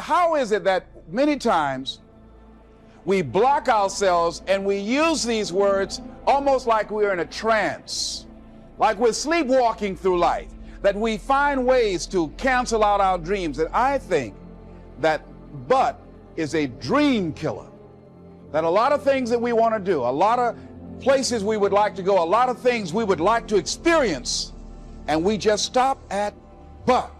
How is it that many times we block ourselves and we use these words almost like we're in a trance, like we're sleepwalking through life, that we find ways to cancel out our dreams? And I think that but is a dream killer. That a lot of things that we want to do, a lot of places we would like to go, a lot of things we would like to experience, and we just stop at but,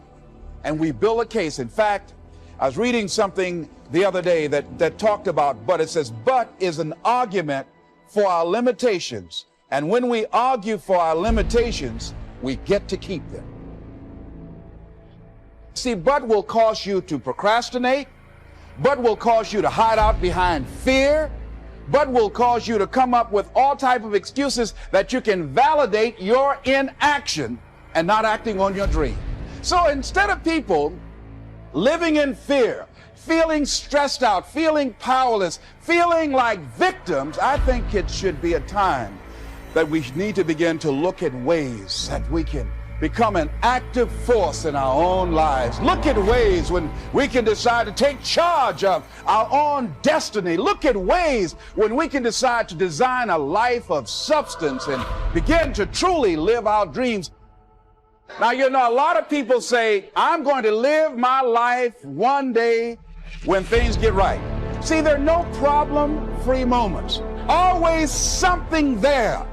and we build a case. In fact, I was reading something the other day that talked about but. It says, but is an argument for our limitations. And when we argue for our limitations, we get to keep them. See, but will cause you to procrastinate. But will cause you to hide out behind fear. But will cause you to come up with all type of excuses that you can validate your inaction and not acting on your dream. So instead of people living in fear, feeling stressed out, feeling powerless, feeling like victims, I think it should be a time that we need to begin to look at ways that we can become an active force in our own lives. Look at ways when we can decide to take charge of our own destiny. Look at ways when we can decide to design a life of substance and begin to truly live our dreams. Now, you know, a lot of people say, I'm going to live my life one day when things get right. See, there are no problem-free moments. Always something there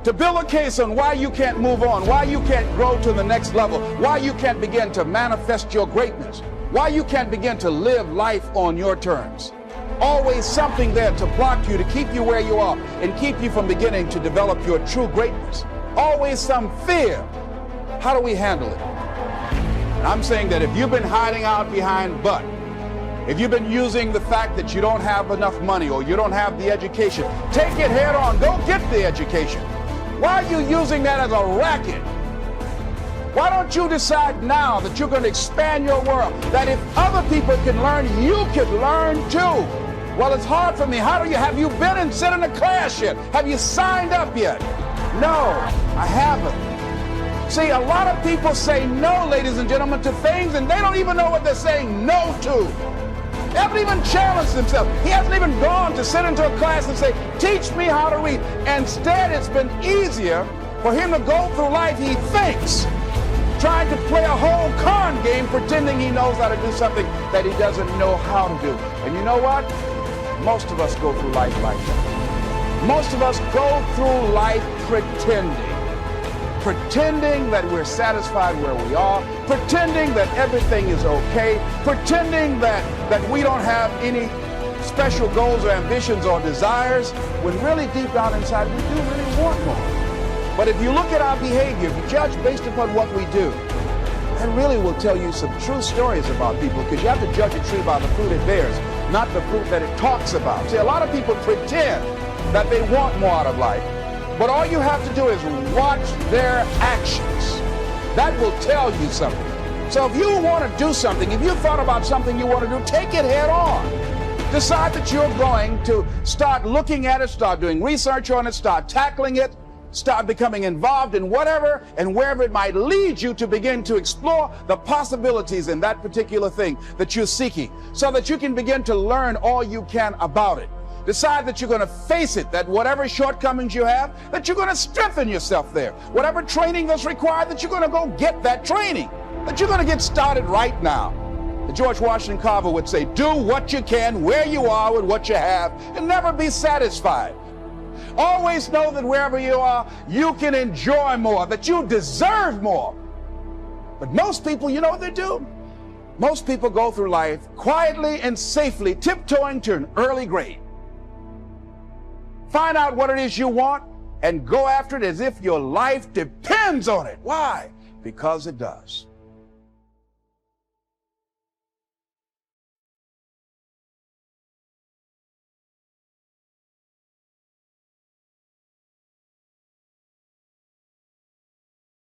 to build a case on why you can't move on, why you can't grow to the next level, why you can't begin to manifest your greatness, why you can't begin to live life on your terms. Always something there to block you, to keep you where you are, and keep you from beginning to develop your true greatness. Always some fear. How do we handle it? And I'm saying that if you've been hiding out behind but, if you've been using the fact that you don't have enough money or you don't have the education, take it head on. Go get the education. Why are you using that as a racket? Why don't you decide now that you're going to expand your world, that if other people can learn, you can learn too? Well, it's hard for me. Have you been and sit in a class yet? Have you signed up yet? No, I haven't. See, a lot of people say no, ladies and gentlemen, to things, and they don't even know what they're saying no to. They haven't even challenged themselves. He hasn't even gone to sit into a class and say, teach me how to read. Instead, it's been easier for him to go through life, he thinks, trying to play a whole con game, pretending he knows how to do something that he doesn't know how to do. And you know what? Most of us go through life like that. Most of us go through life pretending that we're satisfied where we are, pretending that everything is okay, pretending that we don't have any special goals or ambitions or desires, when really deep down inside we do really want more. But if you look at our behavior, if you judge based upon what we do, that really will tell you some true stories about people, because you have to judge a tree by the fruit it bears, not the fruit that it talks about. See, a lot of people pretend that they want more out of life, but all you have to do is watch their actions. That will tell you something. So if you want to do something, if you thought about something you want to do, take it head on. Decide that you're going to start looking at it, start doing research on it, start tackling it, start becoming involved in whatever and wherever it might lead you, to begin to explore the possibilities in that particular thing that you're seeking, so that you can begin to learn all you can about it. Decide that you're going to face it, that whatever shortcomings you have, that you're going to strengthen yourself there. Whatever training that's required, that you're going to go get that training, that you're going to get started right now. George Washington Carver would say, do what you can where you are with what you have, and never be satisfied. Always know that wherever you are, you can enjoy more, that you deserve more. But most people, you know what they do? Most people go through life quietly and safely, tiptoeing to an early grave. Find out what it is you want and go after it as if your life depends on it. Why? Because it does.